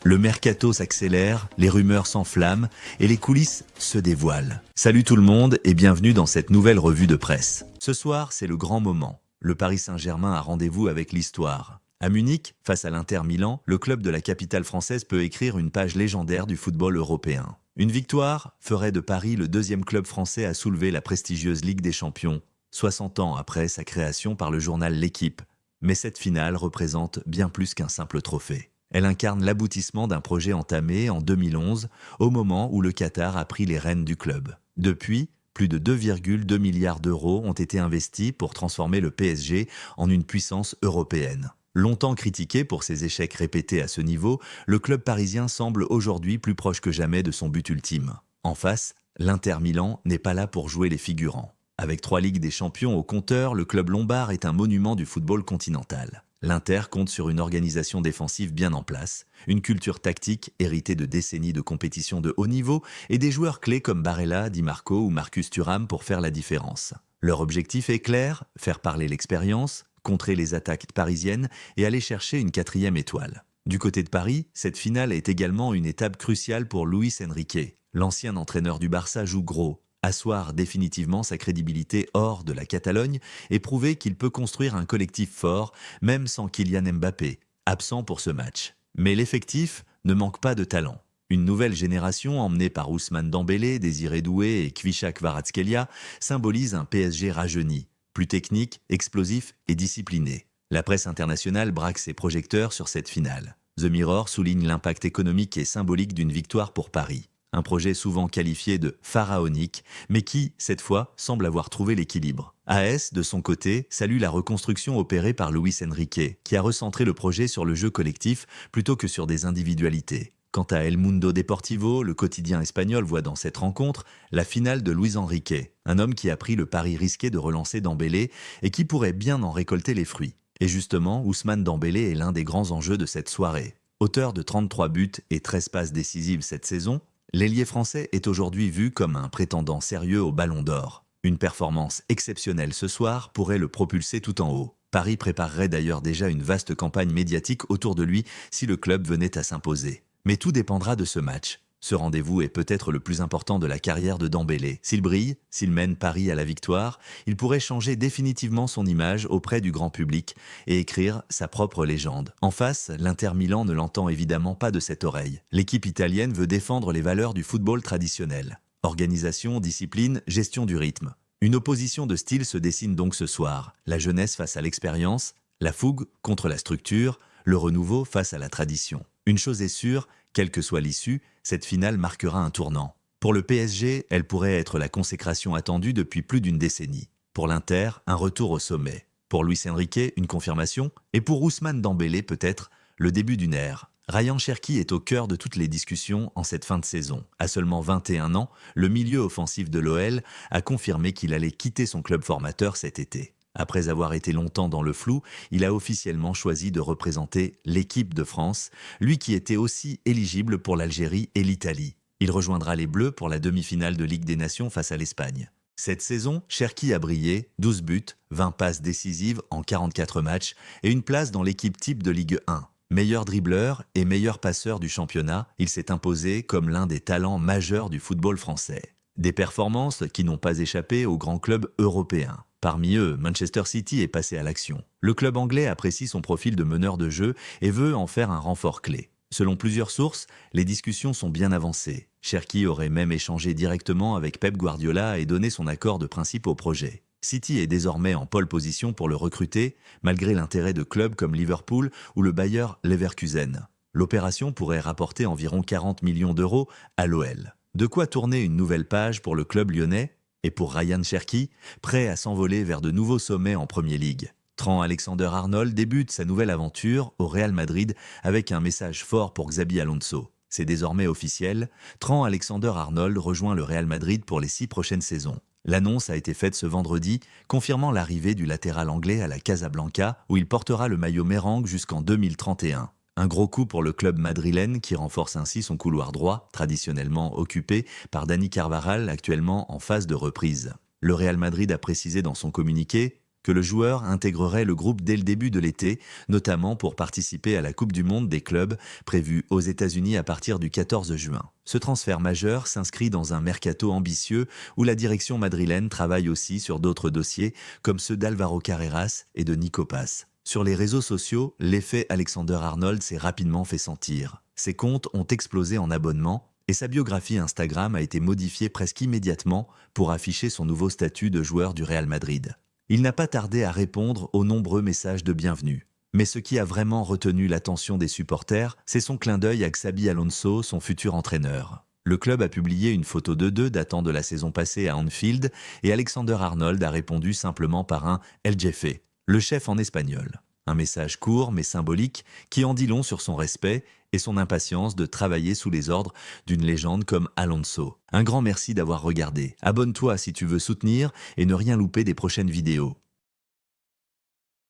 Le mercato s'accélère, les rumeurs s'enflamment et les coulisses se dévoilent. Salut tout le monde et bienvenue dans cette nouvelle revue de presse. Ce soir, c'est le grand moment. Le Paris Saint-Germain a rendez-vous avec l'histoire. À Munich, face à l'Inter Milan, le club de la capitale française peut écrire une page légendaire du football européen. Une victoire ferait de Paris le deuxième club français à soulever la prestigieuse Ligue des Champions, 60 ans après sa création par le journal L'Équipe. Mais cette finale représente bien plus qu'un simple trophée. Elle incarne l'aboutissement d'un projet entamé en 2011, au moment où le Qatar a pris les rênes du club. Depuis, plus de 2,2 milliards d'euros ont été investis pour transformer le PSG en une puissance européenne. Longtemps critiqué pour ses échecs répétés à ce niveau, le club parisien semble aujourd'hui plus proche que jamais de son but ultime. En face, l'Inter Milan n'est pas là pour jouer les figurants. Avec 3 Ligues des Champions au compteur, le club lombard est un monument du football continental. L'Inter compte sur une organisation défensive bien en place, une culture tactique héritée de décennies de compétition de haut niveau et des joueurs clés comme Barella, Di Marco ou Marcus Thuram pour faire la différence. Leur objectif est clair, faire parler l'expérience, contrer les attaques parisiennes et aller chercher une 4e étoile. Du côté de Paris, cette finale est également une étape cruciale pour Luis Enrique. L'ancien entraîneur du Barça joue gros, asseoir définitivement sa crédibilité hors de la Catalogne et prouver qu'il peut construire un collectif fort, même sans Kylian Mbappé, absent pour ce match. Mais l'effectif ne manque pas de talent. Une nouvelle génération emmenée par Ousmane Dembélé, Désiré Doué et Kvichak Kvaratskhelia symbolise un PSG rajeuni, plus technique, explosif et discipliné. La presse internationale braque ses projecteurs sur cette finale. The Mirror souligne l'impact économique et symbolique d'une victoire pour Paris. Un projet souvent qualifié de pharaonique, mais qui, cette fois, semble avoir trouvé l'équilibre. AS, de son côté, salue la reconstruction opérée par Luis Enrique, qui a recentré le projet sur le jeu collectif plutôt que sur des individualités. Quant à El Mundo Deportivo, le quotidien espagnol voit dans cette rencontre la finale de Luis Enrique, un homme qui a pris le pari risqué de relancer Dembélé et qui pourrait bien en récolter les fruits. Et justement, Ousmane Dembélé est l'un des grands enjeux de cette soirée. Auteur de 33 buts et 13 passes décisives cette saison, l'ailier français est aujourd'hui vu comme un prétendant sérieux au Ballon d'Or. Une performance exceptionnelle ce soir pourrait le propulser tout en haut. Paris préparerait d'ailleurs déjà une vaste campagne médiatique autour de lui si le club venait à s'imposer. Mais tout dépendra de ce match. Ce rendez-vous est peut-être le plus important de la carrière de Dembélé. S'il brille, s'il mène Paris à la victoire, il pourrait changer définitivement son image auprès du grand public et écrire sa propre légende. En face, l'Inter Milan ne l'entend évidemment pas de cette oreille. L'équipe italienne veut défendre les valeurs du football traditionnel. Organisation, discipline, gestion du rythme. Une opposition de style se dessine donc ce soir. La jeunesse face à l'expérience, la fougue contre la structure, le renouveau face à la tradition. Une chose est sûre, quelle que soit l'issue, cette finale marquera un tournant. Pour le PSG, elle pourrait être la consécration attendue depuis plus d'une décennie. Pour l'Inter, un retour au sommet. Pour Luis Enrique, une confirmation. Et pour Ousmane Dembélé, peut-être, le début d'une ère. Rayan Cherki est au cœur de toutes les discussions en cette fin de saison. À seulement 21 ans, le milieu offensif de l'OL a confirmé qu'il allait quitter son club formateur cet été. Après avoir été longtemps dans le flou, il a officiellement choisi de représenter l'équipe de France, lui qui était aussi éligible pour l'Algérie et l'Italie. Il rejoindra les Bleus pour la demi-finale de Ligue des Nations face à l'Espagne. Cette saison, Cherki a brillé, 12 buts, 20 passes décisives en 44 matchs et une place dans l'équipe type de Ligue 1. Meilleur dribbleur et meilleur passeur du championnat, il s'est imposé comme l'un des talents majeurs du football français. Des performances qui n'ont pas échappé aux grands clubs européens. Parmi eux, Manchester City est passé à l'action. Le club anglais apprécie son profil de meneur de jeu et veut en faire un renfort clé. Selon plusieurs sources, les discussions sont bien avancées. Cherki aurait même échangé directement avec Pep Guardiola et donné son accord de principe au projet. City est désormais en pole position pour le recruter, malgré l'intérêt de clubs comme Liverpool ou le Bayer Leverkusen. L'opération pourrait rapporter environ 40 millions d'euros à l'OL. De quoi tourner une nouvelle page pour le club lyonnais et pour Rayan Cherki, prêt à s'envoler vers de nouveaux sommets en Premier League. Trent Alexander-Arnold débute sa nouvelle aventure au Real Madrid avec un message fort pour Xabi Alonso. C'est désormais officiel, Trent Alexander-Arnold rejoint le Real Madrid pour les 6 prochaines saisons. L'annonce a été faite ce vendredi, confirmant l'arrivée du latéral anglais à la Casablanca, où il portera le maillot mérengue jusqu'en 2031. Un gros coup pour le club madrilène qui renforce ainsi son couloir droit, traditionnellement occupé par Dani Carvajal, actuellement en phase de reprise. Le Real Madrid a précisé dans son communiqué que le joueur intégrerait le groupe dès le début de l'été, notamment pour participer à la Coupe du Monde des clubs prévue aux États-Unis à partir du 14 juin. Ce transfert majeur s'inscrit dans un mercato ambitieux où la direction madrilène travaille aussi sur d'autres dossiers comme ceux d'Alvaro Carreras et de Nico Paz. Sur les réseaux sociaux, l'effet Alexander-Arnold s'est rapidement fait sentir. Ses comptes ont explosé en abonnements et sa biographie Instagram a été modifiée presque immédiatement pour afficher son nouveau statut de joueur du Real Madrid. Il n'a pas tardé à répondre aux nombreux messages de bienvenue. Mais ce qui a vraiment retenu l'attention des supporters, c'est son clin d'œil à Xabi Alonso, son futur entraîneur. Le club a publié une photo d'eux datant de la saison passée à Anfield et Alexander-Arnold a répondu simplement par un El Jefe, le chef en espagnol. Un message court mais symbolique qui en dit long sur son respect et son impatience de travailler sous les ordres d'une légende comme Alonso. Un grand merci d'avoir regardé. Abonne-toi si tu veux soutenir et ne rien louper des prochaines vidéos.